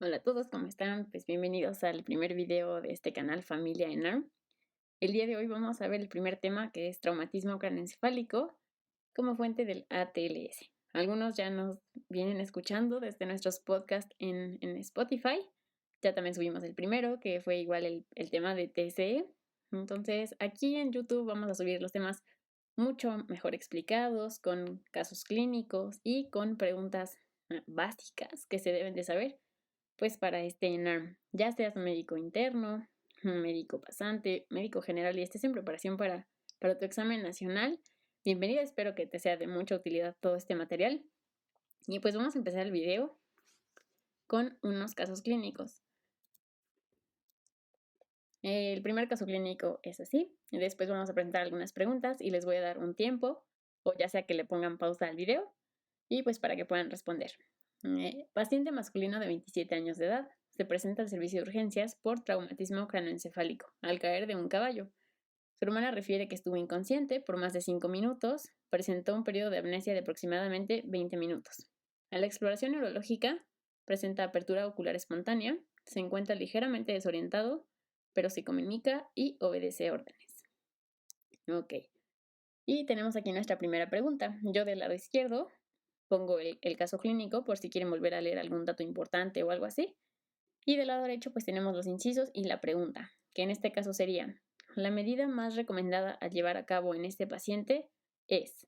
Hola a todos, ¿cómo están? Pues bienvenidos al primer video de este canal Familia ENARM. El día de hoy vamos a ver el primer tema, que es traumatismo craneoencefálico como fuente del ATLS. Algunos ya nos vienen escuchando desde nuestros podcasts en Spotify. Ya también subimos el primero, que fue igual el tema de TCE. Entonces aquí en YouTube vamos a subir los temas mucho mejor explicados, con casos clínicos y con preguntas básicas que se deben de saber pues para este ENARM, ya seas un médico interno, un médico pasante, médico general y estés en preparación para tu examen nacional. Bienvenida, espero que te sea de mucha utilidad todo este material. Y pues vamos a empezar el video con unos casos clínicos. El primer caso clínico es así. Después vamos a presentar algunas preguntas y les voy a dar un tiempo, o ya sea que le pongan pausa al video, y pues para que puedan responder. Paciente masculino de 27 años de edad. Se presenta al servicio de urgencias por traumatismo craneoencefálico al caer de un caballo. Su hermana refiere que estuvo inconsciente por más de 5 minutos. Presentó un periodo de amnesia de aproximadamente 20 minutos. A la exploración neurológica presenta apertura ocular espontánea. Se encuentra ligeramente desorientado, pero se comunica y obedece órdenes. Ok. Y tenemos aquí nuestra primera pregunta. Yo del lado izquierdo pongo el caso clínico por si quieren volver a leer algún dato importante o algo así. Y del lado derecho pues tenemos los incisos y la pregunta, que en este caso sería, la medida más recomendada a llevar a cabo en este paciente es,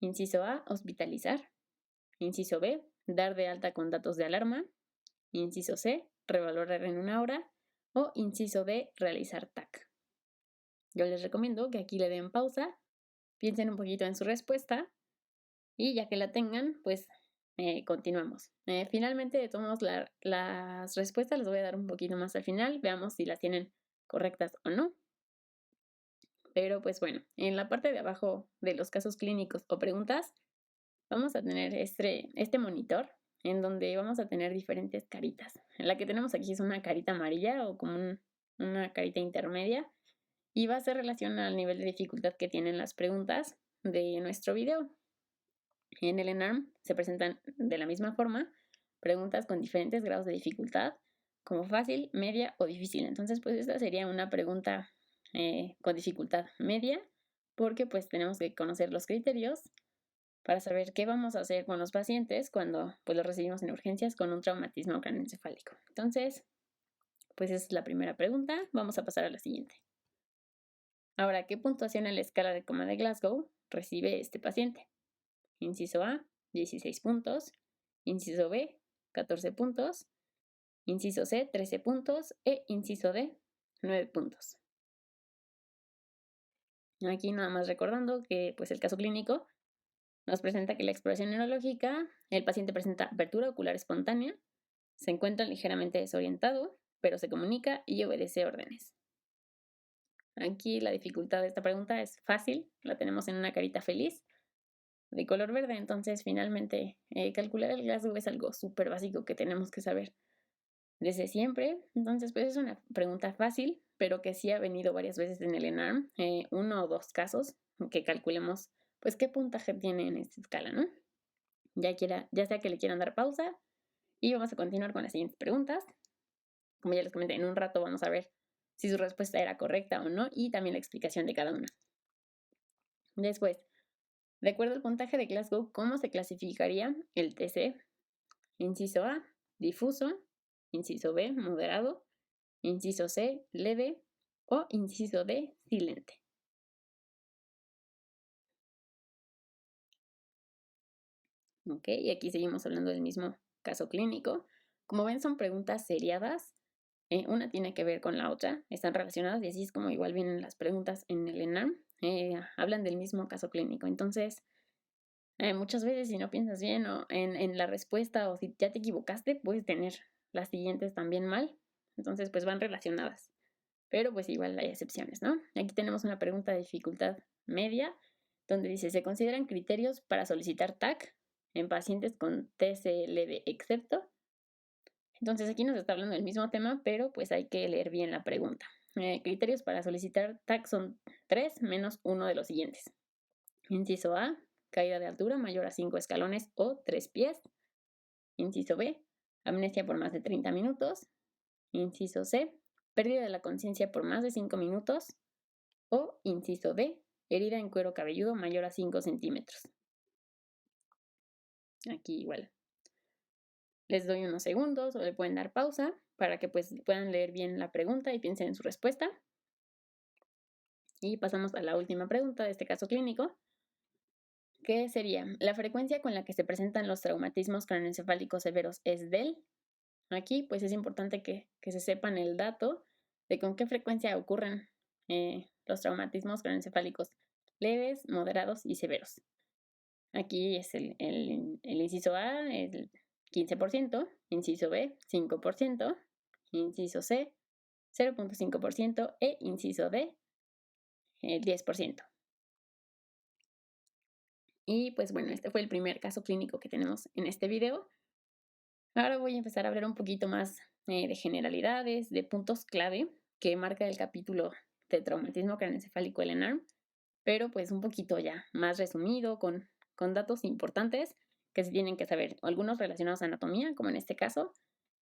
inciso A, hospitalizar, inciso B, dar de alta con datos de alarma, inciso C, revalorar en una hora o inciso D, realizar TAC. Yo les recomiendo que aquí le den pausa, piensen un poquito en su respuesta y ya que la tengan, pues continuamos. Finalmente, de todos modos, las respuestas las voy a dar un poquito más al final. Veamos si las tienen correctas o no. Pero pues bueno, en la parte de abajo de los casos clínicos o preguntas, vamos a tener este monitor en donde vamos a tener diferentes caritas. La que tenemos aquí es una carita amarilla o como una carita intermedia y va a ser relacionada al nivel de dificultad que tienen las preguntas de nuestro video. En el ENARM se presentan de la misma forma preguntas con diferentes grados de dificultad, como fácil, media o difícil. Entonces, pues esta sería una pregunta con dificultad media, porque pues tenemos que conocer los criterios para saber qué vamos a hacer con los pacientes cuando pues los recibimos en urgencias con un traumatismo craneoencefálico. Entonces, pues esa es la primera pregunta. Vamos a pasar a la siguiente. Ahora, ¿qué puntuación en la escala de coma de Glasgow recibe este paciente? Inciso A, 16 puntos. Inciso B, 14 puntos. Inciso C, 13 puntos. E inciso D, 9 puntos. Aquí nada más recordando que pues el caso clínico nos presenta que la exploración neurológica, el paciente presenta apertura ocular espontánea, se encuentra ligeramente desorientado, pero se comunica y obedece órdenes. Aquí la dificultad de esta pregunta es fácil, la tenemos en una carita feliz, de color verde. Entonces, finalmente, calcular el Glasgow es algo súper básico que tenemos que saber desde siempre. Entonces, pues es una pregunta fácil, pero que sí ha venido varias veces en el ENARM, uno o dos casos que calculemos, pues, qué puntaje tiene en esta escala, ¿no? Ya sea que le quieran dar pausa y vamos a continuar con las siguientes preguntas. Como ya les comenté, en un rato vamos a ver si su respuesta era correcta o no y también la explicación de cada una. Después, de acuerdo al puntaje de Glasgow, ¿cómo se clasificaría el TC? Inciso A, difuso. Inciso B, moderado. Inciso C, leve. O inciso D, silente. Ok, y aquí seguimos hablando del mismo caso clínico. Como ven, son preguntas seriadas. Una tiene que ver con la otra, están relacionadas y así es como igual vienen las preguntas en el ENARM. Hablan del mismo caso clínico. Entonces, muchas veces si no piensas bien o en la respuesta o si ya te equivocaste, puedes tener las siguientes también mal. Entonces, pues van relacionadas. Pero pues igual hay excepciones, ¿no? Aquí tenemos una pregunta de dificultad media, donde dice, ¿se consideran criterios para solicitar TAC en pacientes con TCLD excepto? Entonces aquí nos está hablando del mismo tema, pero pues hay que leer bien la pregunta. Criterios para solicitar TAC son 3 menos uno de los siguientes. Inciso A, caída de altura mayor a 5 escalones o 3 pies. Inciso B, amnesia por más de 30 minutos. Inciso C, pérdida de la conciencia por más de 5 minutos. O inciso D, herida en cuero cabelludo mayor a 5 centímetros. Aquí igual. Les doy unos segundos o le pueden dar pausa para que pues puedan leer bien la pregunta y piensen en su respuesta. Y pasamos a la última pregunta de este caso clínico, que sería, ¿la frecuencia con la que se presentan los traumatismos craneoencefálicos severos es del? Aquí pues es importante que se sepan el dato de con qué frecuencia ocurren los traumatismos craneoencefálicos leves, moderados y severos. Aquí es el inciso A, el 15%, inciso B, 5%, inciso C, 0.5% e inciso D, el 10%. Y pues bueno, este fue el primer caso clínico que tenemos en este video. Ahora voy a empezar a hablar un poquito más de generalidades, de puntos clave que marca el capítulo de traumatismo craneoencefálico del ENARM, pero pues un poquito ya más resumido, con datos importantes que se tienen que saber, algunos relacionados a anatomía, como en este caso.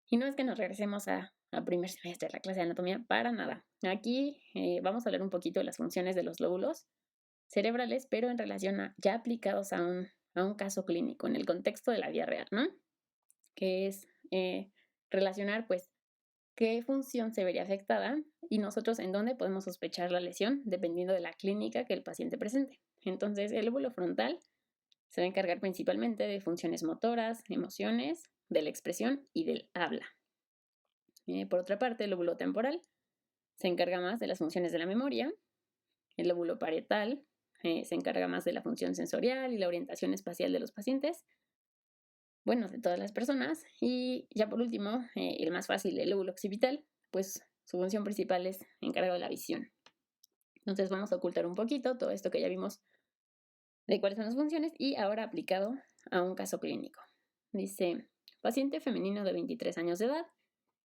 Y no es que nos regresemos a primer semestre de la clase de anatomía, para nada. Aquí vamos a hablar un poquito de las funciones de los lóbulos cerebrales, pero en relación a ya aplicados a un caso clínico, en el contexto de la vida real, ¿no? Que es relacionar, pues, qué función se vería afectada y nosotros en dónde podemos sospechar la lesión, dependiendo de la clínica que el paciente presente. Entonces, el lóbulo frontal se va a encargar principalmente de funciones motoras, emociones, de la expresión y del habla. Por otra parte, el lóbulo temporal se encarga más de las funciones de la memoria. El lóbulo parietal se encarga más de la función sensorial y la orientación espacial de los pacientes, bueno, de todas las personas. Y ya por último, el más fácil, el lóbulo occipital, pues su función principal es encargado de la visión. Entonces vamos a ocultar un poquito todo esto que ya vimos de cuáles son las funciones y ahora aplicado a un caso clínico. Dice, paciente femenino de 23 años de edad,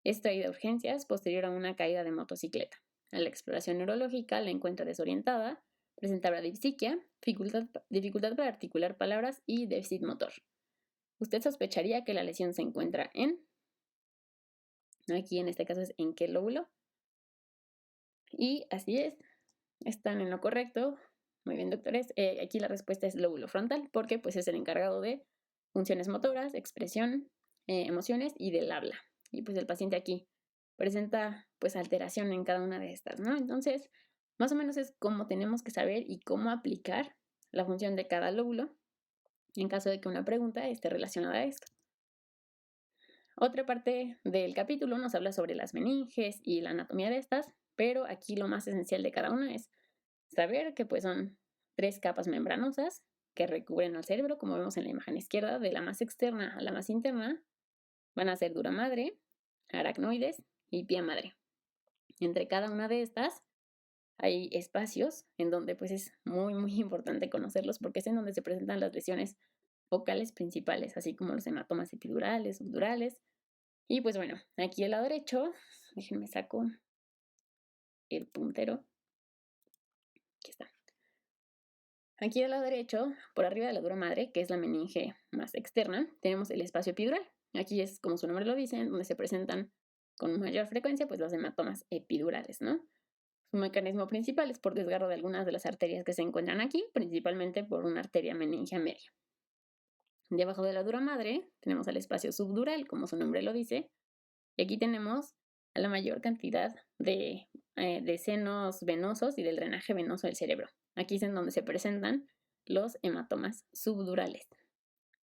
es traída a urgencias posterior a una caída de motocicleta. A la exploración neurológica la encuentra desorientada, presentaba dipsiquia, dificultad para articular palabras y déficit motor. Usted sospecharía que la lesión se encuentra en, aquí en este caso es en qué lóbulo, y así es, están en lo correcto. Muy bien, doctores. Aquí la respuesta es lóbulo frontal, porque pues es el encargado de funciones motoras, expresión, emociones y del habla. Y pues el paciente aquí presenta pues alteración en cada una de estas, ¿no? Entonces, más o menos es cómo tenemos que saber y cómo aplicar la función de cada lóbulo en caso de que una pregunta esté relacionada a esto. Otra parte del capítulo nos habla sobre las meninges y la anatomía de estas, pero aquí lo más esencial de cada una es saber que pues son 3 capas membranosas que recubren al cerebro, como vemos en la imagen izquierda, de la más externa a la más interna. Van a ser dura madre, aracnoides y pía madre. Entre cada una de estas hay espacios en donde pues es muy importante conocerlos, porque es en donde se presentan las lesiones focales principales, así como los hematomas epidurales, subdurales. Y pues bueno, aquí al lado derecho, déjenme saco el puntero. Aquí está. Aquí al lado derecho, por arriba de la dura madre, que es la meninge más externa, tenemos el espacio epidural. Aquí es, como su nombre lo dice, donde se presentan con mayor frecuencia pues los hematomas epidurales, ¿no? Su mecanismo principal es por desgarro de algunas de las arterias que se encuentran aquí, principalmente por una arteria meningea media. Debajo de la dura madre tenemos el espacio subdural, como su nombre lo dice, y aquí tenemos a la mayor cantidad de senos venosos y del drenaje venoso del cerebro. Aquí es en donde se presentan los hematomas subdurales.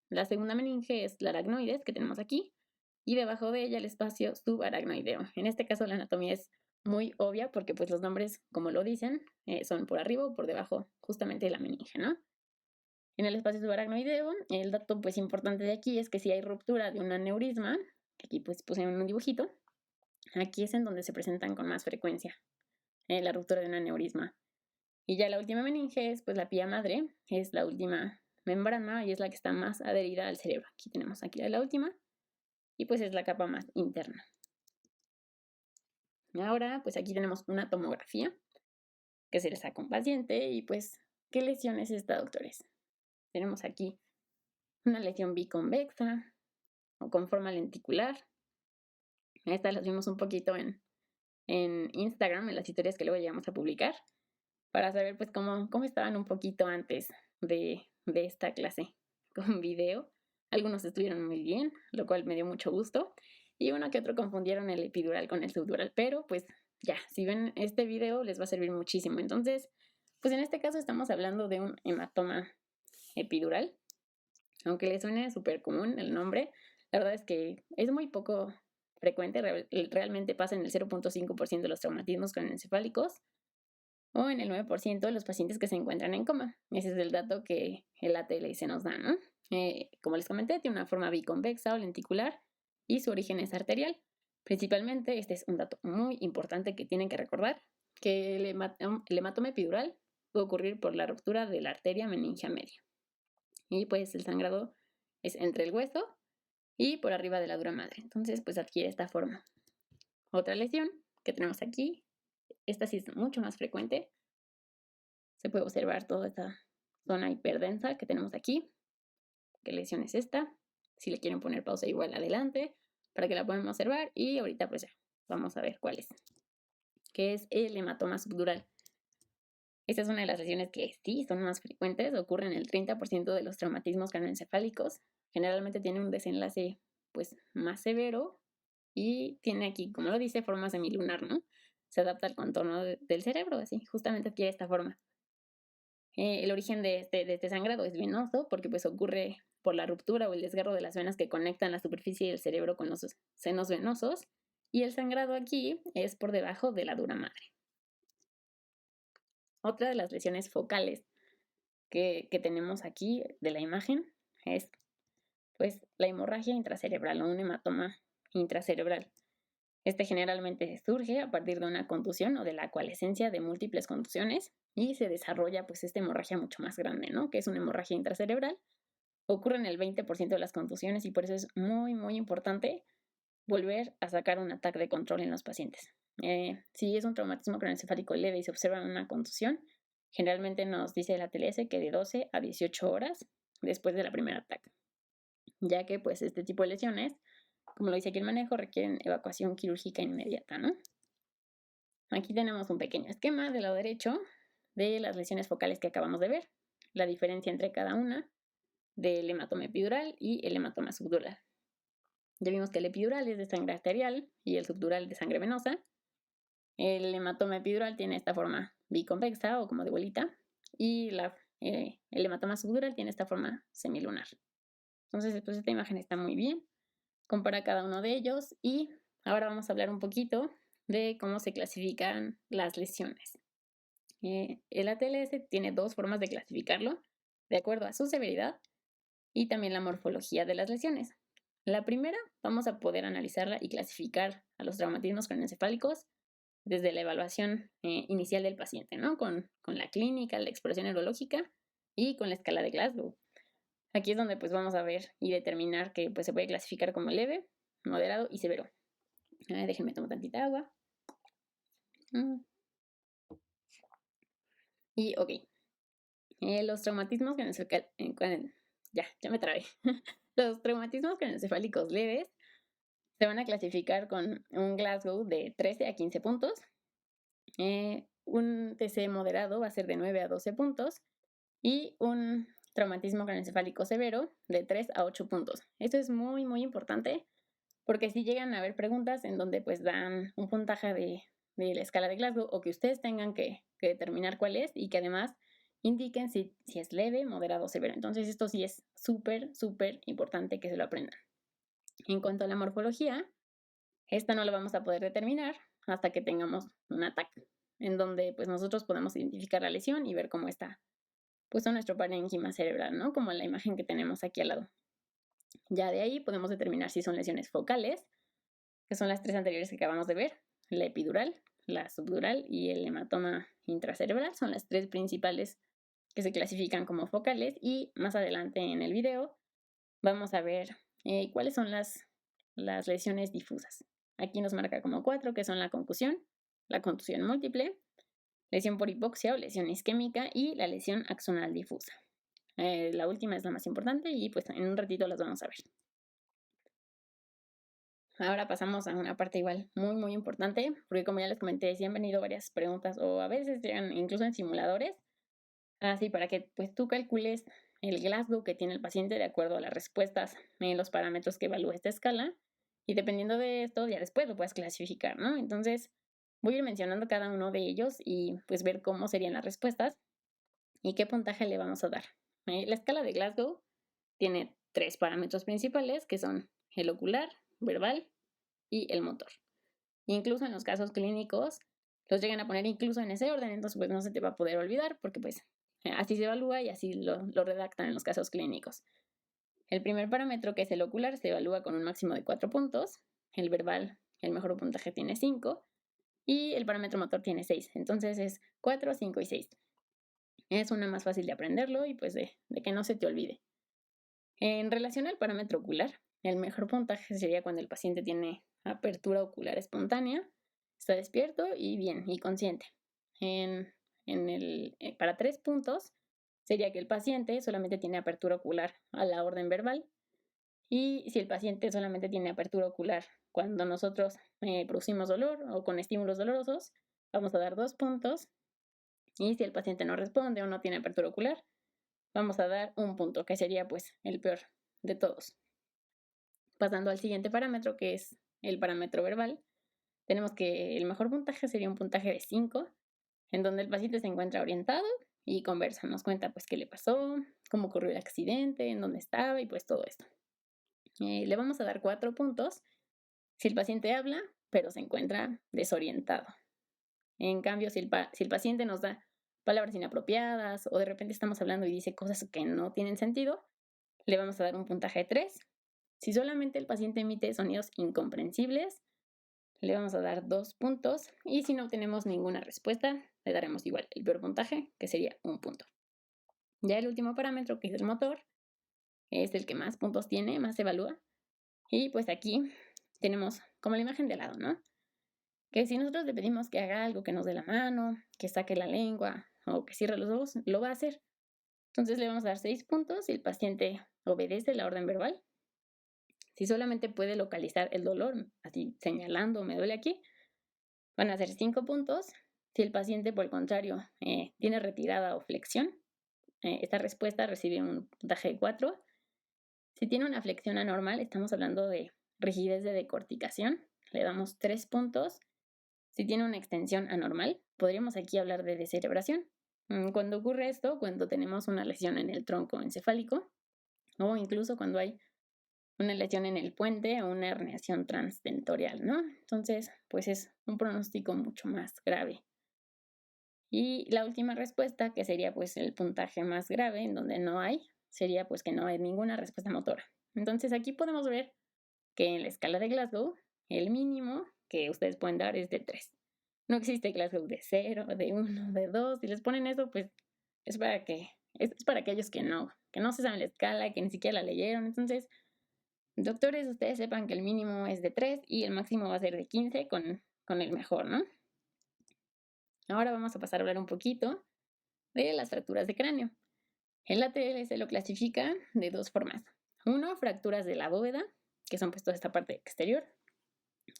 La segunda meninge es la aracnoides, que tenemos aquí, y debajo de ella el espacio subaracnoideo. En este caso la anatomía es muy obvia porque pues los nombres, como lo dicen, son por arriba o por debajo justamente de la meninge, ¿no? En el espacio subaracnoideo, el dato pues importante de aquí es que si hay ruptura de un aneurisma, que aquí pues puse en un dibujito, aquí es en donde se presentan con más frecuencia la ruptura de un aneurisma. Y ya la última meninge es pues la pía madre, es la última membrana y es la que está más adherida al cerebro. Aquí tenemos aquí la última y pues es la capa más interna. Ahora pues aquí tenemos una tomografía que se le saca a un paciente y pues ¿qué lesión es esta, doctores? Tenemos aquí una lesión biconvexa o con forma lenticular. Estas las vimos un poquito en Instagram, en las historias que luego llegamos a publicar, para saber pues cómo estaban un poquito antes de esta clase con video. Algunos estuvieron muy bien, lo cual me dio mucho gusto, y uno que otro confundieron el epidural con el subdural, pero pues ya, si ven este video les va a servir muchísimo. Entonces, pues en este caso estamos hablando de un hematoma epidural, aunque le suene súper común el nombre. La verdad es que es muy poco frecuente, realmente pasa en el 0.5% de los traumatismos craneoencefálicos o en el 9% de los pacientes que se encuentran en coma. Ese es el dato que el ATLS nos da, ¿no? Como les comenté, tiene una forma biconvexa o lenticular y su origen es arterial. Principalmente, este es un dato muy importante que tienen que recordar, que el hematoma epidural puede ocurrir por la ruptura de la arteria meningia media. Y pues el sangrado es entre el hueso y por arriba de la dura madre. Entonces, pues adquiere esta forma. Otra lesión que tenemos aquí, esta sí es mucho más frecuente. Se puede observar toda esta zona hiperdensa que tenemos aquí. ¿Qué lesión es esta? Si le quieren poner pausa igual adelante para que la puedan observar, y ahorita pues ya vamos a ver cuál es. Que es el hematoma subdural. Esta es una de las lesiones que sí son más frecuentes, ocurre en el 30% de los traumatismos craneoencefálicos. Generalmente tiene un desenlace pues más severo y tiene aquí, como lo dice, forma semilunar, ¿no? Se adapta al contorno del cerebro, así, justamente adquiere esta forma. El origen de este sangrado es venoso porque pues ocurre por la ruptura o el desgarro de las venas que conectan la superficie del cerebro con los senos venosos, y el sangrado aquí es por debajo de la dura madre. Otra de las lesiones focales que tenemos aquí de la imagen es pues la hemorragia intracerebral o un hematoma intracerebral. Este generalmente surge a partir de una contusión o de la coalescencia de múltiples contusiones y se desarrolla pues esta hemorragia mucho más grande, ¿no? Que es una hemorragia intracerebral. Ocurre en el 20% de las contusiones y por eso es muy, muy importante volver a sacar un ataque de control en los pacientes. Si es un traumatismo craneoencefálico leve y se observa una contusión, generalmente nos dice la TLS que de 12 a 18 horas después del primer ataque, ya que pues este tipo de lesiones, como lo dice aquí el manejo, requieren evacuación quirúrgica inmediata, ¿no? Aquí tenemos un pequeño esquema del lado derecho de las lesiones focales que acabamos de ver, la diferencia entre cada una del hematoma epidural y el hematoma subdural. Ya vimos que el epidural es de sangre arterial y el subdural de sangre venosa. El hematoma epidural tiene esta forma biconvexa o como de bolita, y el hematoma subdural tiene esta forma semilunar. Entonces, pues esta imagen está muy bien. Compara cada uno de ellos y ahora vamos a hablar un poquito de cómo se clasifican las lesiones. El ATLS tiene dos formas de clasificarlo, de acuerdo a su severidad y también la morfología de las lesiones. La primera, vamos a poder analizarla y clasificar a los traumatismos craneoencefálicos desde la evaluación inicial del paciente, ¿no? Con la clínica, la exploración neurológica y con la escala de Glasgow. Aquí es donde pues vamos a ver y determinar que pues se puede clasificar como leve, moderado y severo. Déjenme tomar tantita agua. Y ok, los traumatismos ya me trabé. Los traumatismos craneoencefálicos leves se van a clasificar con un Glasgow de 13 a 15 puntos. Un TC moderado va a ser de 9 a 12 puntos y un traumatismo craneoencefálico severo de 3 a 8 puntos. Esto es muy, muy importante porque si llegan a haber preguntas en donde pues dan un puntaje de la escala de Glasgow o que ustedes tengan que determinar cuál es y que además indiquen si es leve, moderado o severo. Entonces esto sí es súper, súper importante que se lo aprendan. En cuanto a la morfología, esta no la vamos a poder determinar hasta que tengamos un ataque, en donde pues nosotros podemos identificar la lesión y ver cómo está puesto nuestro parénquima cerebral, ¿no? Como en la imagen que tenemos aquí al lado. Ya de ahí podemos determinar si son lesiones focales, que son las tres anteriores que acabamos de ver, la epidural, la subdural y el hematoma intracerebral. Son las tres principales que se clasifican como focales, y más adelante en el video vamos a ver cuáles son las lesiones difusas. Aquí nos marca como 4, que son la contusión múltiple, lesión por hipoxia o lesión isquémica y la lesión axonal difusa. La última es la más importante y pues en un ratito las vamos a ver. Ahora pasamos a una parte igual muy, muy importante, porque como ya les comenté, sí han venido varias preguntas o a veces llegan incluso en simuladores, así para que pues tú calcules el Glasgow que tiene el paciente de acuerdo a las respuestas en los parámetros que evalúa esta escala y dependiendo de esto ya después lo puedes clasificar, ¿no? Entonces voy a ir mencionando cada uno de ellos y pues ver cómo serían las respuestas y qué puntaje le vamos a dar. La escala de Glasgow tiene tres parámetros principales que son el ocular, verbal y el motor. Incluso en los casos clínicos los llegan a poner incluso en ese orden, entonces pues no se te va a poder olvidar porque pues así se evalúa y así lo redactan en los casos clínicos. El primer parámetro, que es el ocular, se evalúa con un máximo de 4 puntos, el verbal, el mejor puntaje tiene 5 y el parámetro motor tiene 6, entonces es 4, 5 y 6. Es una más fácil de aprenderlo y pues de que no se te olvide. En relación al parámetro ocular, el mejor puntaje sería cuando el paciente tiene apertura ocular espontánea, está despierto y bien y consciente. Para 3 puntos sería que el paciente solamente tiene apertura ocular a la orden verbal y si el paciente solamente tiene apertura ocular cuando nosotros producimos dolor o con estímulos dolorosos, vamos a dar 2 puntos y si el paciente no responde o no tiene apertura ocular, vamos a dar 1 punto, que sería pues el peor de todos. Pasando al siguiente parámetro, que es el parámetro verbal, tenemos que el mejor puntaje sería un puntaje de 5, en donde el paciente se encuentra orientado y conversa, nos cuenta pues qué le pasó, cómo ocurrió el accidente, en dónde estaba y pues todo esto. Le vamos a dar 4 puntos si el paciente habla, pero se encuentra desorientado. En cambio, si el paciente nos da palabras inapropiadas o de repente estamos hablando y dice cosas que no tienen sentido, le vamos a dar un puntaje de 3. Si solamente el paciente emite sonidos incomprensibles, le vamos a dar 2 puntos. Y si no obtenemos ninguna respuesta, le daremos igual el peor puntaje, que sería 1 punto. Ya el último parámetro, que es el motor, es el que más puntos tiene, más se evalúa. Y pues aquí tenemos como la imagen de lado, ¿no? Que si nosotros le pedimos que haga algo, que nos dé la mano, que saque la lengua o que cierre los ojos, lo va a hacer. Entonces le vamos a dar 6 puntos si el paciente obedece la orden verbal. Si solamente puede localizar el dolor, así señalando, me duele aquí, van a ser 5 puntos. Si el paciente, por el contrario, tiene retirada o flexión, esta respuesta recibe un puntaje de 4. Si tiene una flexión anormal, estamos hablando de rigidez de decorticación, le damos 3 puntos. Si tiene una extensión anormal, podríamos aquí hablar de descerebración. Cuando ocurre esto, cuando tenemos una lesión en el tronco encefálico o incluso cuando hay una lesión en el puente o una herniación transdentorial, ¿no? Entonces, pues es un pronóstico mucho más grave. Y la última respuesta, que sería pues el puntaje más grave, en donde no hay, sería pues que no hay ninguna respuesta motora. Entonces aquí podemos ver que en la escala de Glasgow, el mínimo que ustedes pueden dar es de 3. No existe Glasgow de 0, de 1, de 2. Si les ponen eso, pues es para aquellos que no se saben la escala, que ni siquiera la leyeron. Entonces, doctores, ustedes sepan que el mínimo es de 3 y el máximo va a ser de 15 con el mejor, ¿no? Ahora vamos a pasar a hablar un poquito de las fracturas de cráneo. El ATL se lo clasifica de 2 formas. Uno, fracturas de la bóveda, que son pues toda esta parte exterior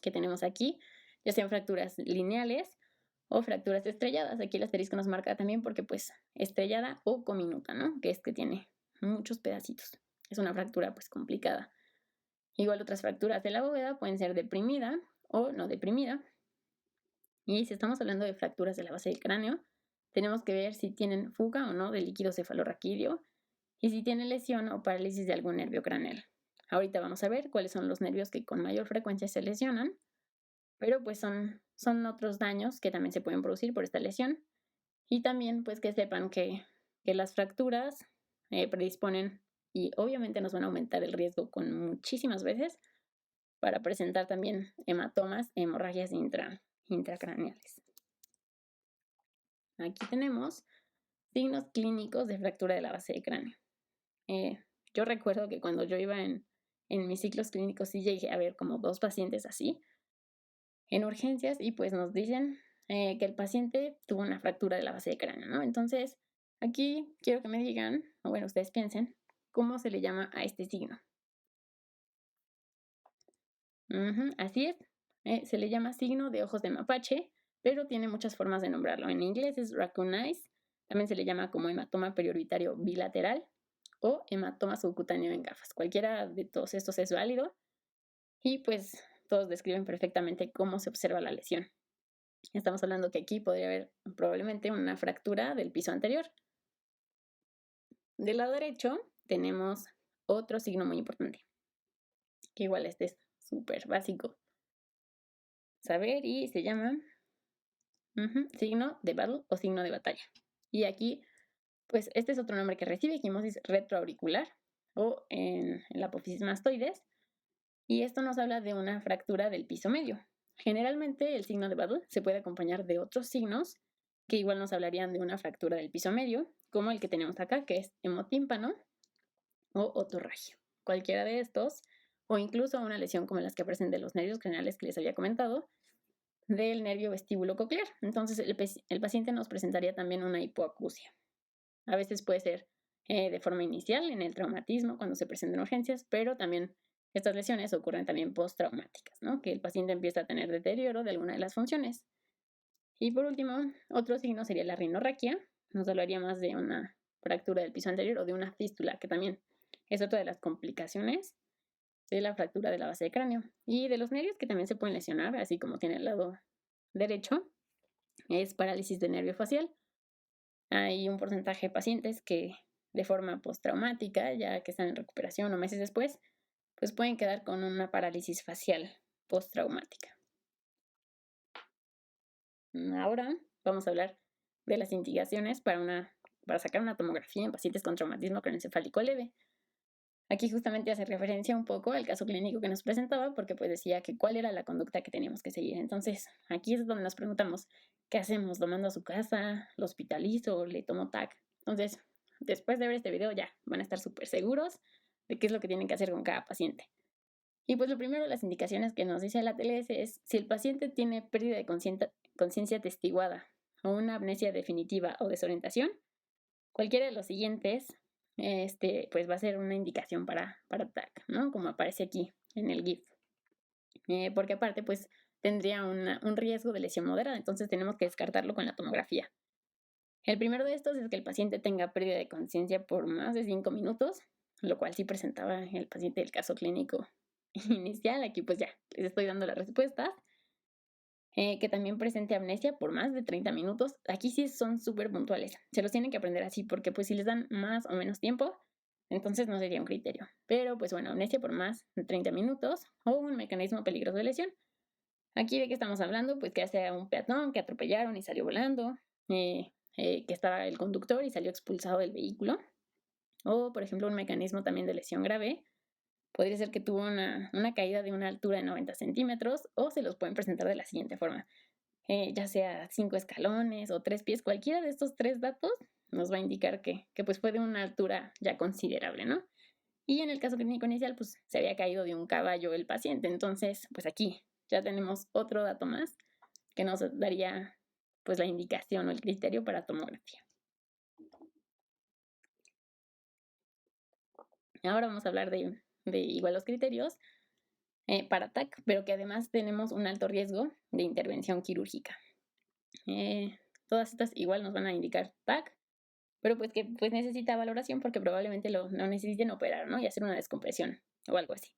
que tenemos aquí, ya sean fracturas lineales o fracturas estrelladas. Aquí el asterisco nos marca también porque pues estrellada o cominuta, ¿no? Que es que tiene muchos pedacitos. Es una fractura pues complicada. Igual otras fracturas de la bóveda pueden ser deprimida o no deprimida. Y si estamos hablando de fracturas de la base del cráneo, tenemos que ver si tienen fuga o no de líquido cefalorraquídeo y si tiene lesión o parálisis de algún nervio craneal. Ahorita vamos a ver cuáles son los nervios que con mayor frecuencia se lesionan, pero pues son otros daños que también se pueden producir por esta lesión. Y también pues que sepan que las fracturas predisponen y obviamente nos van a aumentar el riesgo con muchísimas veces para presentar también hematomas, hemorragias intracraneales. Aquí tenemos signos clínicos de fractura de la base de cráneo. Yo recuerdo que cuando yo iba en mis ciclos clínicos sí llegué a ver como 2 pacientes así en urgencias y pues nos dicen que el paciente tuvo una fractura de la base de cráneo, ¿no? Entonces, aquí quiero que me digan, o bueno, ustedes piensen, ¿cómo se le llama a este signo? Así es. Se le llama signo de ojos de mapache, pero tiene muchas formas de nombrarlo. En inglés es raccoon eyes, también se le llama como hematoma periorbitario bilateral o hematoma subcutáneo en gafas. Cualquiera de todos estos es válido y pues todos describen perfectamente cómo se observa la lesión. Estamos hablando que aquí podría haber probablemente una fractura del piso anterior. Del lado derecho tenemos otro signo muy importante, que igual este es súper básico saber y se llama signo de battle o signo de batalla. Y aquí, pues este es otro nombre que recibe, equimosis retroauricular o en la apófisis mastoides. Y esto nos habla de una fractura del piso medio. Generalmente el signo de battle se puede acompañar de otros signos que igual nos hablarían de una fractura del piso medio, como el que tenemos acá, que es hemotímpano o otorragio. Cualquiera de estos, o incluso una lesión como las que aparecen de los nervios craneales que les había comentado, del nervio vestíbulo coclear. Entonces, el paciente nos presentaría también una hipoacusia. A veces puede ser de forma inicial en el traumatismo, cuando se presentan urgencias, pero también estas lesiones ocurren también postraumáticas, ¿no? Que el paciente empieza a tener deterioro de alguna de las funciones. Y por último, otro signo sería la rinorraquia. Nos hablaría más de una fractura del piso anterior o de una fístula, que también es otra de las complicaciones de la fractura de la base de cráneo. Y de los nervios que también se pueden lesionar, así como tiene el lado derecho, es parálisis de nervio facial. Hay un porcentaje de pacientes que de forma postraumática, ya que están en recuperación o meses después, pues pueden quedar con una parálisis facial postraumática. Ahora vamos a hablar de las indicaciones para sacar una tomografía en pacientes con traumatismo craneoencefálico leve. Aquí justamente hace referencia un poco al caso clínico que nos presentaba, porque pues decía que cuál era la conducta que teníamos que seguir. Entonces, aquí es donde nos preguntamos, ¿qué hacemos? ¿Lo mando a su casa? ¿Lo hospitalizo? ¿Le tomo TAC? Entonces, después de ver este video ya van a estar súper seguros de qué es lo que tienen que hacer con cada paciente. Y pues lo primero, las indicaciones que nos dice la TLS es si el paciente tiene pérdida de conciencia testiguada o una amnesia definitiva o desorientación, cualquiera de los siguientes pues va a ser una indicación para TAC, ¿no? Como aparece aquí en el GIF. Porque aparte, pues tendría un riesgo de lesión moderada, entonces tenemos que descartarlo con la tomografía. El primero de estos es que el paciente tenga pérdida de conciencia por más de 5 minutos, lo cual sí presentaba el paciente del caso clínico inicial. Aquí pues ya les estoy dando las respuestas. Que también presente amnesia por más de 30 minutos. Aquí sí son súper puntuales. Se los tienen que aprender así porque pues si les dan más o menos tiempo, entonces no sería un criterio. Pero pues bueno, amnesia por más de 30 minutos o un mecanismo peligroso de lesión. Aquí de qué estamos hablando, pues que hace un peatón que atropellaron y salió volando, que estaba el conductor y salió expulsado del vehículo. O por ejemplo un mecanismo también de lesión grave. Podría ser que tuvo una caída de una altura de 90 centímetros o se los pueden presentar de la siguiente forma. Ya sea 5 escalones o 3 pies, cualquiera de estos 3 datos nos va a indicar que pues fue de una altura ya considerable, ¿no? Y en el caso clínico inicial, pues se había caído de un caballo el paciente. Entonces, pues aquí ya tenemos otro dato más que nos daría pues la indicación o el criterio para tomografía. Ahora vamos a hablar de igual los criterios para TAC, pero que además tenemos un alto riesgo de intervención quirúrgica. Todas estas igual nos van a indicar TAC, pero pues que pues necesita valoración porque probablemente no necesiten operar, ¿no? Y hacer una descompresión o algo así.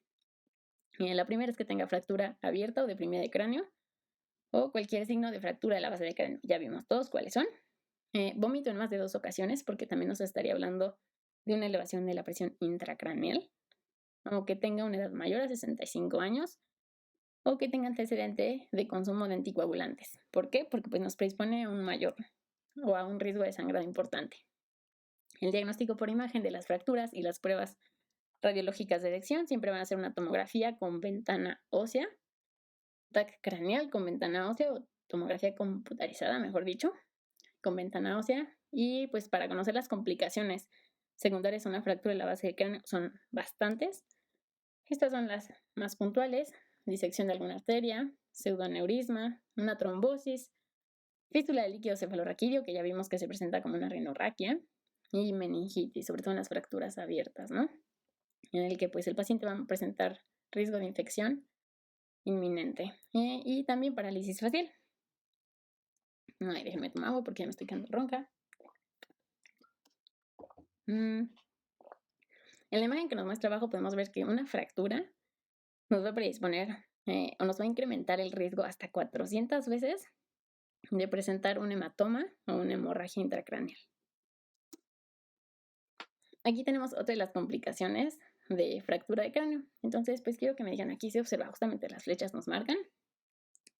La primera es que tenga fractura abierta o deprimida de cráneo o cualquier signo de fractura de la base del cráneo. Ya vimos todos cuáles son. Vómito en más de 2 ocasiones porque también nos estaría hablando de una elevación de la presión intracraneal, o que tenga una edad mayor a 65 años o que tenga antecedente de consumo de anticoagulantes. ¿Por qué? Porque pues, nos predispone a un mayor o a un riesgo de sangrado importante. El diagnóstico por imagen de las fracturas y las pruebas radiológicas de erección siempre van a ser una tomografía con ventana ósea, TAC craneal con ventana ósea o tomografía computarizada, mejor dicho, con ventana ósea. Y pues para conocer las complicaciones secundarias a una fractura de la base del cráneo son bastantes. Estas son las más puntuales: disección de alguna arteria, pseudoneurisma, una trombosis, fístula de líquido cefalorraquídeo, que ya vimos que se presenta como una rinorraquia, y meningitis, sobre todo en las fracturas abiertas, ¿no? En el que pues el paciente va a presentar riesgo de infección inminente. Y también parálisis facial. Ay, déjenme tomar agua porque ya me estoy quedando ronca. En la imagen que nos muestra abajo podemos ver que una fractura nos va a predisponer o nos va a incrementar el riesgo hasta 400 veces de presentar un hematoma o una hemorragia intracraneal. Aquí tenemos otra de las complicaciones de fractura de cráneo. Entonces, pues quiero que me digan, aquí se observa justamente las flechas nos marcan.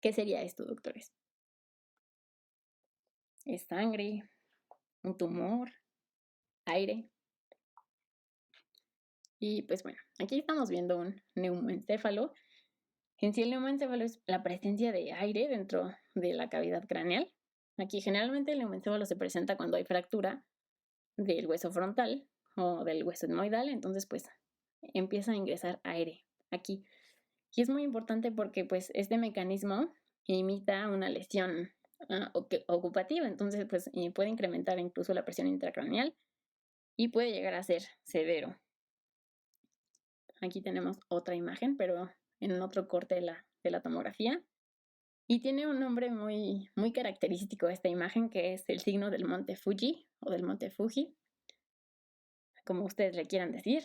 ¿Qué sería esto, doctores? ¿Es sangre? ¿Un tumor? ¿Aire? Y pues bueno, aquí estamos viendo un neumoencéfalo. En sí, el neumoencéfalo es la presencia de aire dentro de la cavidad craneal. Aquí generalmente el neumoencéfalo se presenta cuando hay fractura del hueso frontal o del hueso etmoidal, entonces pues empieza a ingresar aire aquí. Y es muy importante porque pues este mecanismo imita una lesión ocupativa, entonces pues puede incrementar incluso la presión intracraneal y puede llegar a ser severo. Aquí tenemos otra imagen, pero en otro corte de la tomografía. Y tiene un nombre muy, muy característico esta imagen, que es el signo del monte Fuji o del monte Fuji, como ustedes le quieran decir.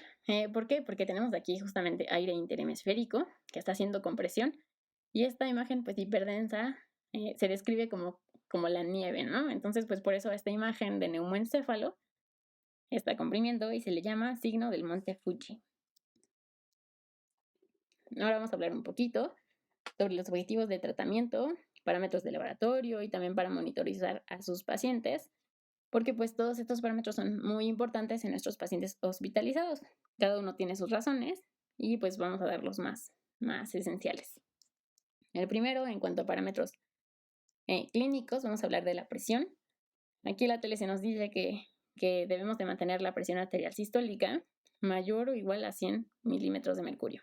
¿Por qué? Porque tenemos aquí justamente aire interhemisférico que está haciendo compresión. Y esta imagen, pues hiperdensa, se describe como la nieve, ¿no? Entonces, pues por eso esta imagen de neumoencéfalo está comprimiendo y se le llama signo del monte Fuji. Ahora vamos a hablar un poquito sobre los objetivos de tratamiento, parámetros de laboratorio y también para monitorizar a sus pacientes, porque pues todos estos parámetros son muy importantes en nuestros pacientes hospitalizados. Cada uno tiene sus razones y pues vamos a dar los más esenciales. El primero, en cuanto a parámetros clínicos, vamos a hablar de la presión. Aquí la tele se nos dice que debemos de mantener la presión arterial sistólica mayor o igual a 100 milímetros de mercurio.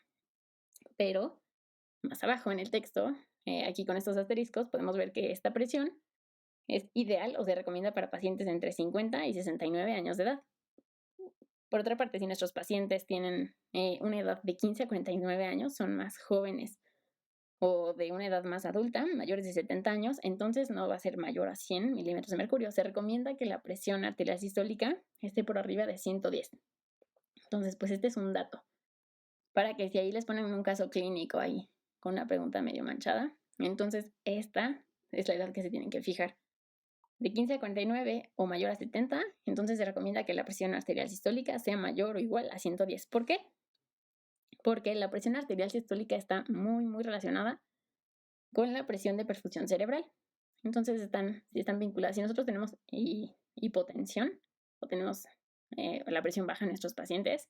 Pero más abajo en el texto, aquí con estos asteriscos, podemos ver que esta presión es ideal o se recomienda para pacientes entre 50 y 69 años de edad. Por otra parte, si nuestros pacientes tienen una edad de 15 a 49 años, son más jóvenes o de una edad más adulta, mayores de 70 años, entonces no va a ser mayor a 100 milímetros de mercurio. Se recomienda que la presión arterial sistólica esté por arriba de 110. Entonces, pues este es un dato. Para que si ahí les ponen un caso clínico ahí con una pregunta medio manchada, entonces esta es la edad que se tienen que fijar. De 15 a 49 o mayor a 70, entonces se recomienda que la presión arterial sistólica sea mayor o igual a 110. ¿Por qué? Porque la presión arterial sistólica está muy, muy relacionada con la presión de perfusión cerebral. Entonces están vinculadas. Si nosotros tenemos hipotensión o tenemos la presión baja en nuestros pacientes,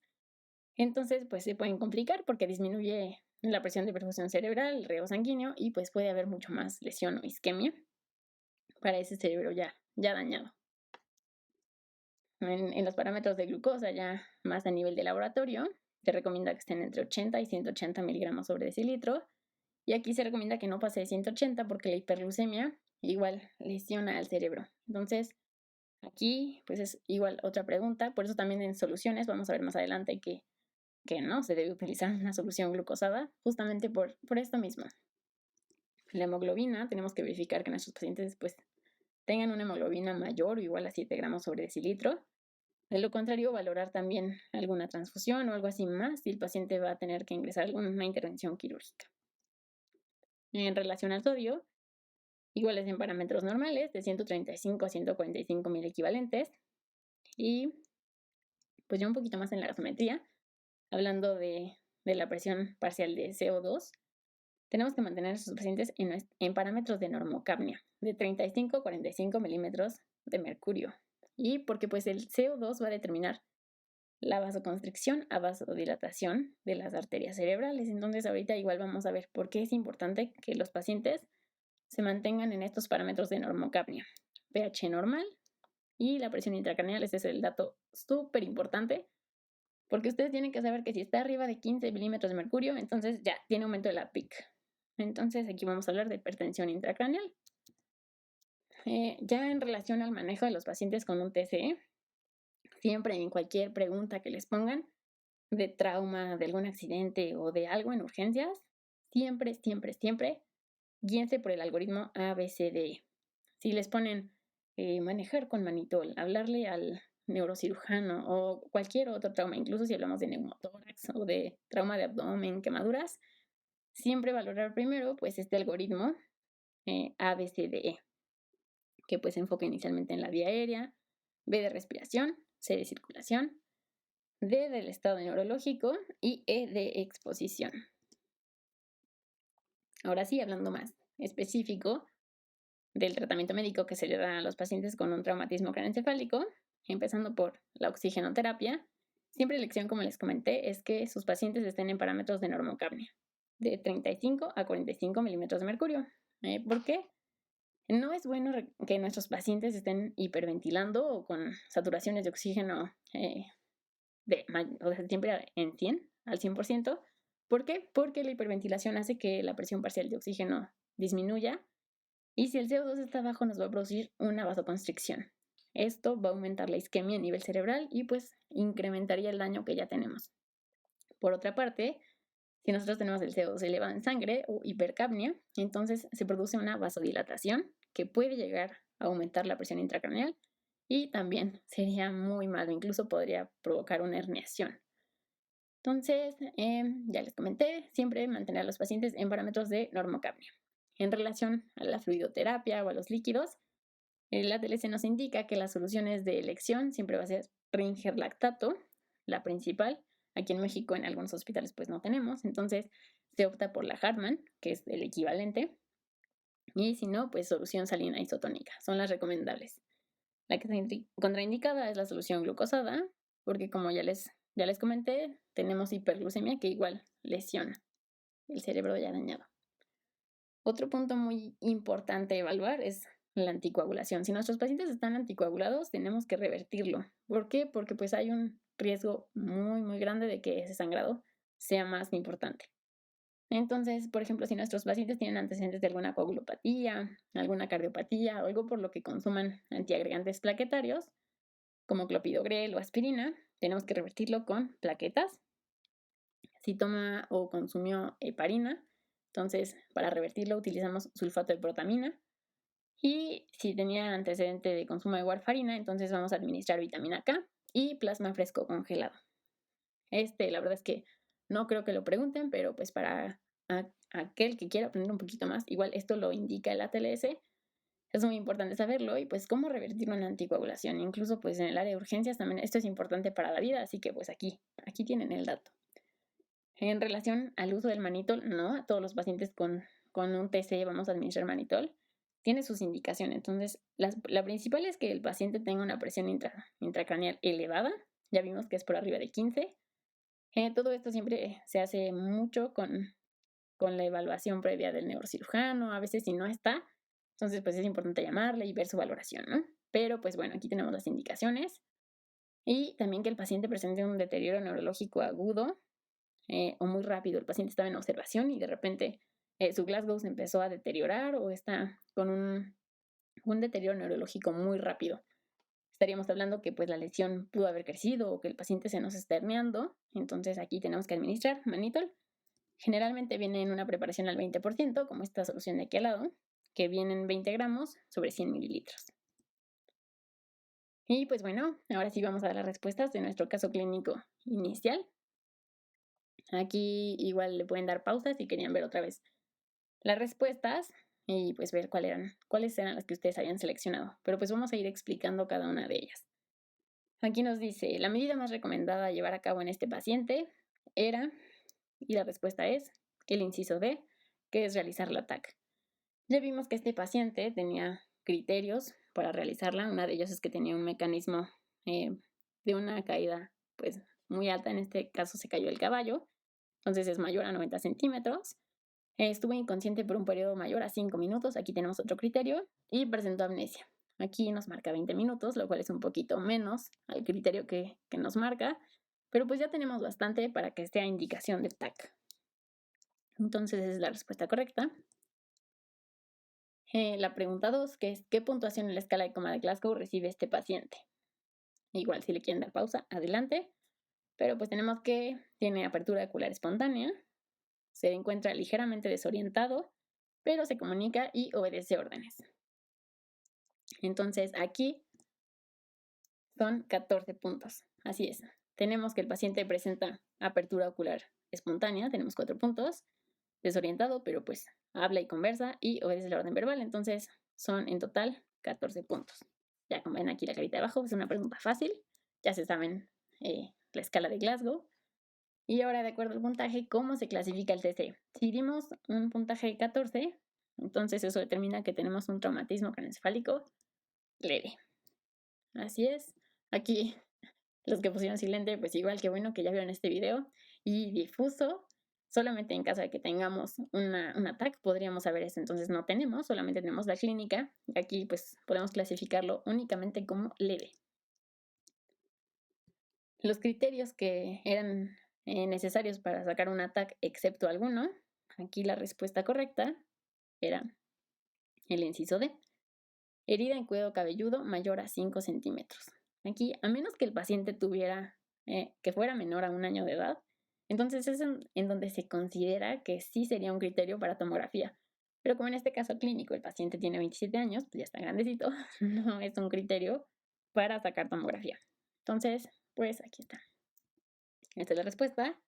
entonces pues se pueden complicar porque disminuye la presión de perfusión cerebral, el riego sanguíneo y pues puede haber mucho más lesión o isquemia para ese cerebro ya dañado. En los parámetros de glucosa ya más a nivel de laboratorio, se recomienda que estén entre 80 y 180 miligramos sobre decilitro. Y aquí se recomienda que no pase de 180 porque la hiperglucemia igual lesiona al cerebro. Entonces, aquí pues es igual otra pregunta. Por eso también en soluciones vamos a ver más adelante que no se debe utilizar una solución glucosada, justamente por esto mismo. La hemoglobina, tenemos que verificar que nuestros pacientes pues tengan una hemoglobina mayor o igual a 7 gramos sobre decilitro. De lo contrario, valorar también alguna transfusión o algo así más si el paciente va a tener que ingresar alguna intervención quirúrgica. En relación al sodio, iguales en parámetros normales, de 135 a 145 mil equivalentes. Y pues ya un poquito más en la gasometría, hablando de la presión parcial de CO2, tenemos que mantener a sus pacientes en parámetros de normocapnia, de 35 a 45 milímetros de mercurio. Y porque pues el CO2 va a determinar la vasoconstricción a vasodilatación de las arterias cerebrales. Entonces ahorita igual vamos a ver por qué es importante que los pacientes se mantengan en estos parámetros de normocapnia. pH normal y la presión intracraneal, este es el dato súper importante, porque ustedes tienen que saber que si está arriba de 15 milímetros de mercurio, entonces ya tiene aumento de la PIC. Entonces aquí vamos a hablar de hipertensión intracraneal. Ya en relación al manejo de los pacientes con un TCE, siempre en cualquier pregunta que les pongan de trauma, de algún accidente o de algo en urgencias, siempre, siempre, siempre guíense por el algoritmo ABCDE. Si les ponen manejar con manitol, hablarle al neurocirujano o cualquier otro trauma, incluso si hablamos de neumotórax o de trauma de abdomen, quemaduras, siempre valorar primero pues este algoritmo ABCDE, que pues se enfoca inicialmente en la vía aérea, B de respiración, C de circulación, D del estado neurológico y E de exposición. Ahora sí, hablando más específico del tratamiento médico que se le da a los pacientes con un traumatismo craneoencefálico, empezando por la oxigenoterapia, siempre la elección, como les comenté, es que sus pacientes estén en parámetros de normocapnia, de 35 a 45 milímetros de mercurio. ¿Por qué? No es bueno que nuestros pacientes estén hiperventilando o con saturaciones de oxígeno siempre en 100, al 100%. ¿Por qué? Porque la hiperventilación hace que la presión parcial de oxígeno disminuya y si el CO2 está bajo nos va a producir una vasoconstricción. Esto va a aumentar la isquemia a nivel cerebral y pues incrementaría el daño que ya tenemos. Por otra parte, si nosotros tenemos el CO2 elevado en sangre o hipercapnia, entonces se produce una vasodilatación que puede llegar a aumentar la presión intracraneal y también sería muy malo, incluso podría provocar una herniación. Entonces, ya les comenté, siempre mantener a los pacientes en parámetros de normocapnia. En relación a la fluidoterapia o a los líquidos, la TLC nos indica que las soluciones de elección siempre va a ser Ringer lactato, la principal. Aquí en México en algunos hospitales pues no tenemos, entonces se opta por la Hartmann, que es el equivalente, y si no, pues solución salina isotónica, son las recomendables. La que está contraindicada es la solución glucosada, porque como ya les comenté, tenemos hiperglucemia que igual lesiona el cerebro ya dañado. Otro punto muy importante a evaluar es la anticoagulación. Si nuestros pacientes están anticoagulados, tenemos que revertirlo. ¿Por qué? Porque pues hay un riesgo muy, muy grande de que ese sangrado sea más importante. Entonces, por ejemplo, si nuestros pacientes tienen antecedentes de alguna coagulopatía, alguna cardiopatía o algo por lo que consuman antiagregantes plaquetarios, como clopidogrel o aspirina, tenemos que revertirlo con plaquetas. Si toma o consumió heparina, entonces para revertirlo utilizamos sulfato de protamina. Y si tenía antecedente de consumo de warfarina, entonces vamos a administrar vitamina K y plasma fresco congelado. La verdad es que no creo que lo pregunten, pero pues para aquel que quiera aprender un poquito más, igual esto lo indica el ATLS, es muy importante saberlo y pues cómo revertir una anticoagulación. Incluso pues en el área de urgencias también esto es importante para la vida, así que pues aquí tienen el dato. En relación al uso del manitol, no a todos los pacientes con un TC vamos a administrar manitol. Tiene sus indicaciones. Entonces, la principal es que el paciente tenga una presión intracraneal elevada. Ya vimos que es por arriba de 15. Todo esto siempre se hace mucho con la evaluación previa del neurocirujano. A veces si no está, entonces pues es importante llamarle y ver su valoración, ¿no? Pero pues bueno, aquí tenemos las indicaciones. Y también que el paciente presente un deterioro neurológico agudo o muy rápido. El paciente estaba en observación y de repente su Glasgow se empezó a deteriorar o está con un deterioro neurológico muy rápido. Estaríamos hablando que pues la lesión pudo haber crecido o que el paciente se nos está herniando. Entonces aquí tenemos que administrar manitol. Generalmente viene en una preparación al 20%, como esta solución de aquí al lado, que vienen 20 gramos sobre 100 mililitros. Y pues bueno, ahora sí vamos a dar las respuestas de nuestro caso clínico inicial. Aquí igual le pueden dar pausa si querían ver otra vez las respuestas y pues ver cuáles eran las que ustedes habían seleccionado. Pero pues vamos a ir explicando cada una de ellas. Aquí nos dice, la medida más recomendada a llevar a cabo en este paciente era, y la respuesta es, el inciso D, que es realizar la TAC. Ya vimos que este paciente tenía criterios para realizarla. Una de ellas es que tenía un mecanismo de una caída pues muy alta. En este caso se cayó el caballo. Entonces es mayor a 90 centímetros. Estuvo inconsciente por un periodo mayor a 5 minutos. Aquí tenemos otro criterio. Y presentó amnesia. Aquí nos marca 20 minutos, lo cual es un poquito menos al criterio que nos marca. Pero pues ya tenemos bastante para que esté a indicación de TAC. Entonces esa es la respuesta correcta. La pregunta 2, que es ¿qué puntuación en la escala de coma de Glasgow recibe este paciente? Igual si le quieren dar pausa, adelante. Pero pues tenemos que tiene apertura ocular espontánea, se encuentra ligeramente desorientado, pero se comunica y obedece órdenes. Entonces aquí son 14 puntos. Así es. Tenemos que el paciente presenta apertura ocular espontánea, tenemos 4 puntos, desorientado, pero pues habla y conversa y obedece la orden verbal. Entonces son en total 14 puntos. Ya como ven aquí la carita de abajo, es una pregunta fácil. Ya se saben la escala de Glasgow. Y ahora, de acuerdo al puntaje, ¿cómo se clasifica el TC? Si dimos un puntaje de 14, entonces eso determina que tenemos un traumatismo craneoencefálico leve. Así es. Aquí los que pusieron silente, pues igual que bueno que ya vieron este video. Y difuso, solamente en caso de que tengamos un ataque podríamos saber eso. Entonces no tenemos, solamente tenemos la clínica. Y aquí pues podemos clasificarlo únicamente como leve. Los criterios que eran necesarios para sacar un ataque, excepto alguno, aquí la respuesta correcta era el inciso D. Herida en cuero cabelludo mayor a 5 centímetros. Aquí, a menos que el paciente tuviera, que fuera menor a 1 año de edad, entonces es en donde se considera que sí sería un criterio para tomografía. Pero como en este caso clínico el paciente tiene 27 años, pues ya está grandecito, no es un criterio para sacar tomografía. Entonces, pues aquí está. Esta es la respuesta.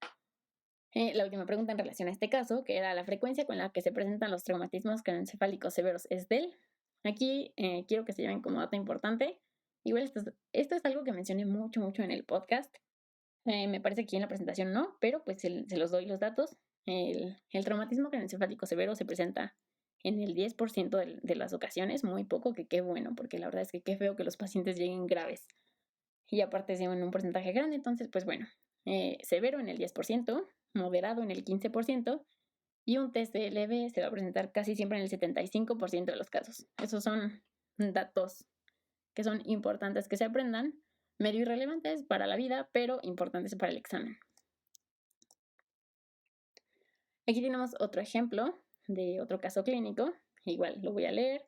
La última pregunta en relación a este caso, que era la frecuencia con la que se presentan los traumatismos craneoencefálicos severos, es del. Aquí quiero que se lleven como dato importante. Igual esto es algo que mencioné mucho en el podcast. Me parece que aquí en la presentación no, pero pues se los doy los datos. El traumatismo craneoencefálico severo se presenta en el 10% de las ocasiones, muy poco, que qué bueno, porque la verdad es que qué feo que los pacientes lleguen graves. Y aparte se en un porcentaje grande, entonces pues bueno, severo en el 10%, moderado en el 15%, y un TC leve se va a presentar casi siempre en el 75% de los casos. Esos son datos que son importantes que se aprendan, medio irrelevantes para la vida, pero importantes para el examen. Aquí tenemos otro ejemplo de otro caso clínico. Igual lo voy a leer.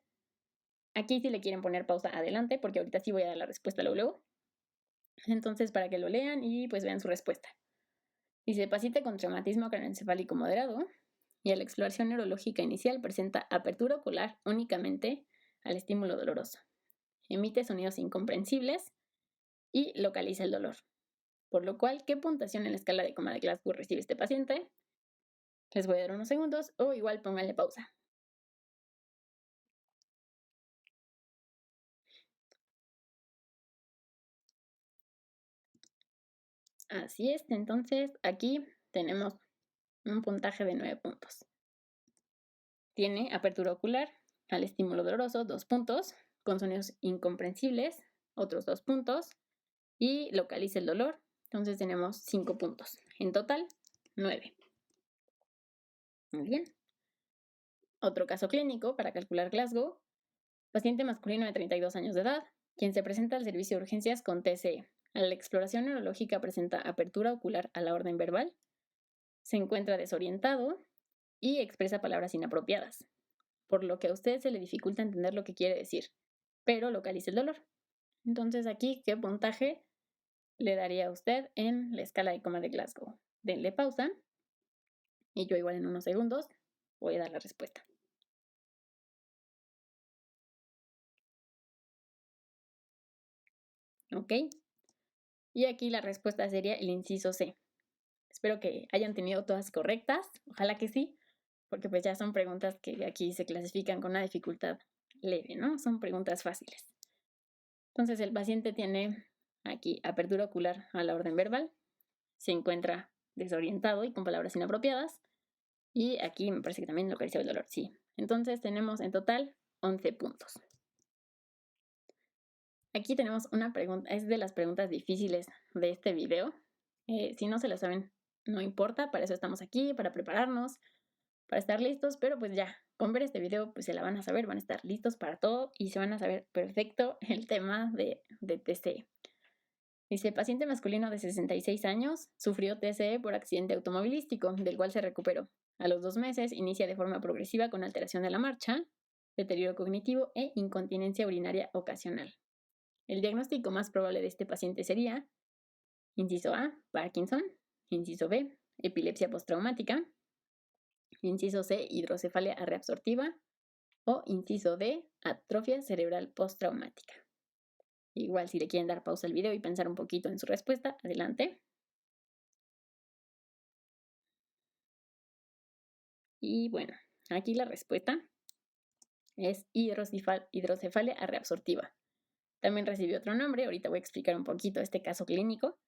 Aquí si le quieren poner pausa adelante, porque ahorita sí voy a dar la respuesta luego. Entonces, para que lo lean y pues vean su respuesta. Dice, paciente con traumatismo craneoencefálico moderado y a la exploración neurológica inicial presenta apertura ocular únicamente al estímulo doloroso. Emite sonidos incomprensibles y localiza el dolor. Por lo cual, ¿qué puntuación en la escala de coma de Glasgow recibe este paciente? Les voy a dar unos segundos o igual pónganle pausa. Así es, entonces aquí tenemos un puntaje de 9 puntos. Tiene apertura ocular al estímulo doloroso, 2 puntos, con sonidos incomprensibles, otros 2 puntos, y localiza el dolor, entonces tenemos 5 puntos. En total, 9. Muy bien. Otro caso clínico para calcular Glasgow. Paciente masculino de 32 años de edad, quien se presenta al servicio de urgencias con TCE. A la exploración neurológica presenta apertura ocular a la orden verbal, se encuentra desorientado y expresa palabras inapropiadas, por lo que a usted se le dificulta entender lo que quiere decir, pero localiza el dolor. Entonces aquí, ¿qué puntaje le daría a usted en la escala de coma de Glasgow? Denle pausa y yo igual en unos segundos voy a dar la respuesta. ¿Ok? Y aquí la respuesta sería el inciso C. Espero que hayan tenido todas correctas, ojalá que sí, porque pues ya son preguntas que aquí se clasifican con una dificultad leve, ¿no? Son preguntas fáciles. Entonces el paciente tiene aquí apertura ocular a la orden verbal, se encuentra desorientado y con palabras inapropiadas, y aquí me parece que también localizó el dolor, sí. Entonces tenemos en total 11 puntos. Aquí tenemos una pregunta, es de las preguntas difíciles de este video. Si no se la saben, no importa, para eso estamos aquí, para prepararnos, para estar listos, pero pues ya, con ver este video pues se la van a saber, van a estar listos para todo y se van a saber perfecto el tema de TCE. Dice, paciente masculino de 66 años sufrió TCE por accidente automovilístico, del cual se recuperó. A los 2 meses inicia de forma progresiva con alteración de la marcha, deterioro cognitivo e incontinencia urinaria ocasional. El diagnóstico más probable de este paciente sería, inciso A, Parkinson, inciso B, epilepsia postraumática, Inciso C, hidrocefalia reabsortiva. O inciso D, atrofia cerebral postraumática. Igual si le quieren dar pausa al video y pensar un poquito en su respuesta, adelante. Y bueno, aquí la respuesta es hidrocefalia reabsortiva. También recibió otro nombre, ahorita voy a explicar un poquito este caso clínico.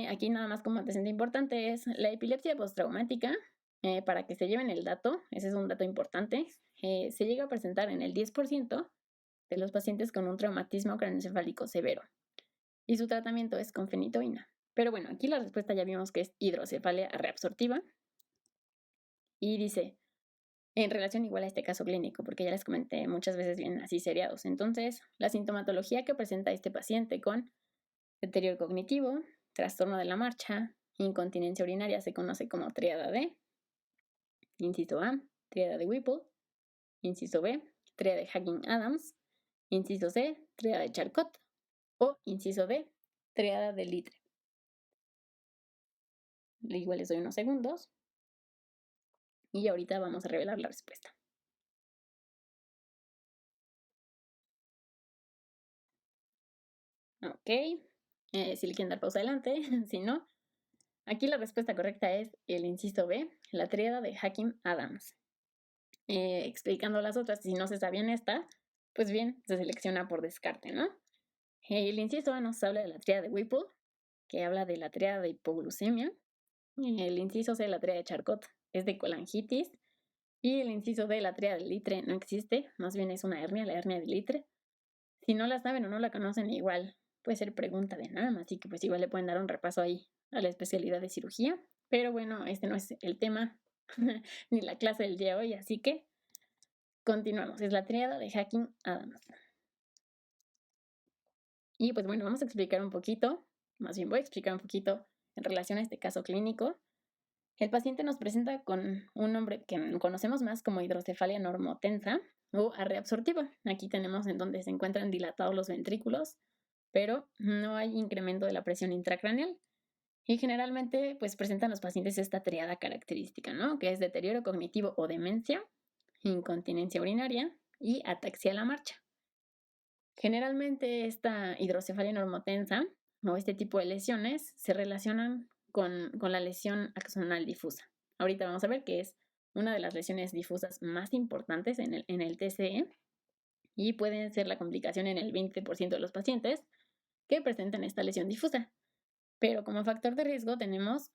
Aquí nada más como antecedente importante es la epilepsia postraumática. Para que se lleven el dato, ese es un dato importante, se llega a presentar en el 10% de los pacientes con un traumatismo craneoencefálico severo. Y su tratamiento es con fenitoína. Pero bueno, aquí la respuesta ya vimos que es hidrocefalia reabsortiva. Y dice, en relación igual a este caso clínico, porque ya les comenté, muchas veces vienen así seriados. Entonces, la sintomatología que presenta este paciente con deterioro cognitivo, trastorno de la marcha, incontinencia urinaria se conoce como tríada D. Inciso A, tríada de Whipple. Inciso B, tríada de Hacking-Adams. Inciso C, tríada de Charcot. O inciso D, tríada de Litre. Igual les doy unos segundos. Y ahorita vamos a revelar la respuesta. Ok. Si le quieren dar pausa adelante, si no. Aquí la respuesta correcta es el inciso B, la tríada de Hacking-Adams. Explicando las otras, si no se sabían esta, pues bien, se selecciona por descarte, ¿no? El inciso A nos habla de la tríada de Whipple, que habla de la tríada de hipoglucemia. El inciso C, la tríada de Charcot, es de colangitis. Y el inciso D, la tríada de Litre, no existe, más bien es una hernia, la hernia de Litre. Si no la saben o no la conocen, igual puede ser pregunta de NARM, así que pues igual le pueden dar un repaso ahí a la especialidad de cirugía. Pero bueno, este no es el tema ni la clase del día de hoy, así que continuamos. Es la tríada de Hacking-Adams. Y pues bueno, vamos a explicar un poquito, más bien voy a explicar un poquito en relación a este caso clínico. El paciente nos presenta con un nombre que conocemos más como hidrocefalia normotensa o reabsortiva. Aquí tenemos en donde se encuentran dilatados los ventrículos, pero no hay incremento de la presión intracraneal. Y generalmente pues presentan los pacientes esta triada característica, ¿no? Que es deterioro cognitivo o demencia, incontinencia urinaria y ataxia a la marcha. Generalmente esta hidrocefalia normotensa o este tipo de lesiones se relacionan con la lesión axonal difusa. Ahorita vamos a ver que es una de las lesiones difusas más importantes en el TCE y puede ser la complicación en el 20% de los pacientes que presentan esta lesión difusa. Pero como factor de riesgo tenemos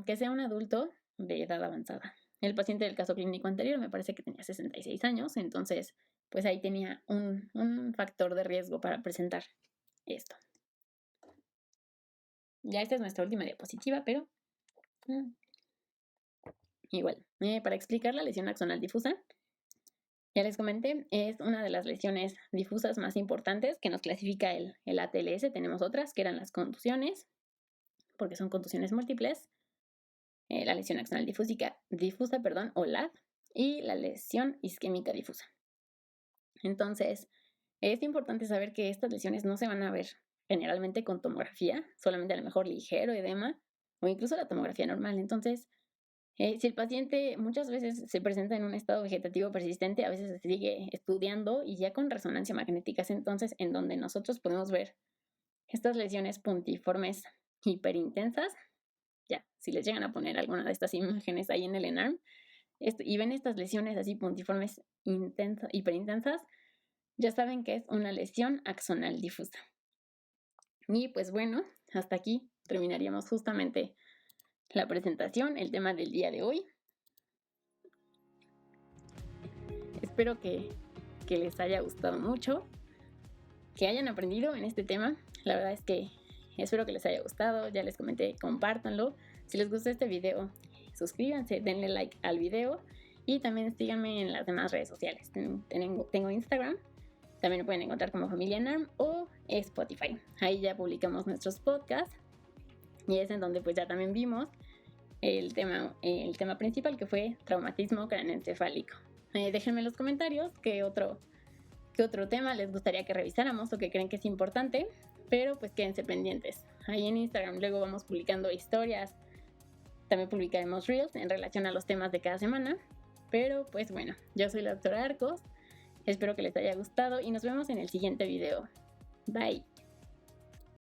que sea un adulto de edad avanzada. El paciente del caso clínico anterior me parece que tenía 66 años, entonces pues ahí tenía un factor de riesgo para presentar esto. Ya esta es nuestra última diapositiva, pero igual, para explicar la lesión axonal difusa, ya les comenté, es una de las lesiones difusas más importantes que nos clasifica el ATLS. Tenemos otras que eran las contusiones, porque son contusiones múltiples, la lesión axonal difusa, o LAD, y la lesión isquémica difusa. Entonces, es importante saber que estas lesiones no se van a ver generalmente con tomografía, solamente a lo mejor ligero edema o incluso la tomografía normal. Entonces, si el paciente muchas veces se presenta en un estado vegetativo persistente, a veces se sigue estudiando y ya con resonancia magnética es entonces en donde nosotros podemos ver estas lesiones puntiformes hiperintensas. Ya, si les llegan a poner alguna de estas imágenes ahí en el ENARM y ven estas lesiones así puntiformes hiperintensas, ya saben que es una lesión axonal difusa. Y pues bueno, hasta aquí terminaríamos justamente la presentación, el tema del día de hoy. Espero que les haya gustado mucho, que hayan aprendido en este tema. La verdad es que espero que les haya gustado. Ya les comenté, compártanlo. Si les gustó este video, suscríbanse, denle like al video y también síganme en las demás redes sociales. Tengo Instagram, también me pueden encontrar como Familia NARM o Spotify. Ahí ya publicamos nuestros podcasts y es en donde pues ya también vimos el tema principal, que fue traumatismo craneoencefálico. Déjenme en los comentarios qué otro tema les gustaría que revisáramos o que creen que es importante, pero pues quédense pendientes. Ahí en Instagram luego vamos publicando historias También publicaremos Reels en relación a los temas de cada semana. Pero pues bueno, yo soy la doctora Arcos. Espero que les haya gustado y nos vemos en el siguiente video. Bye.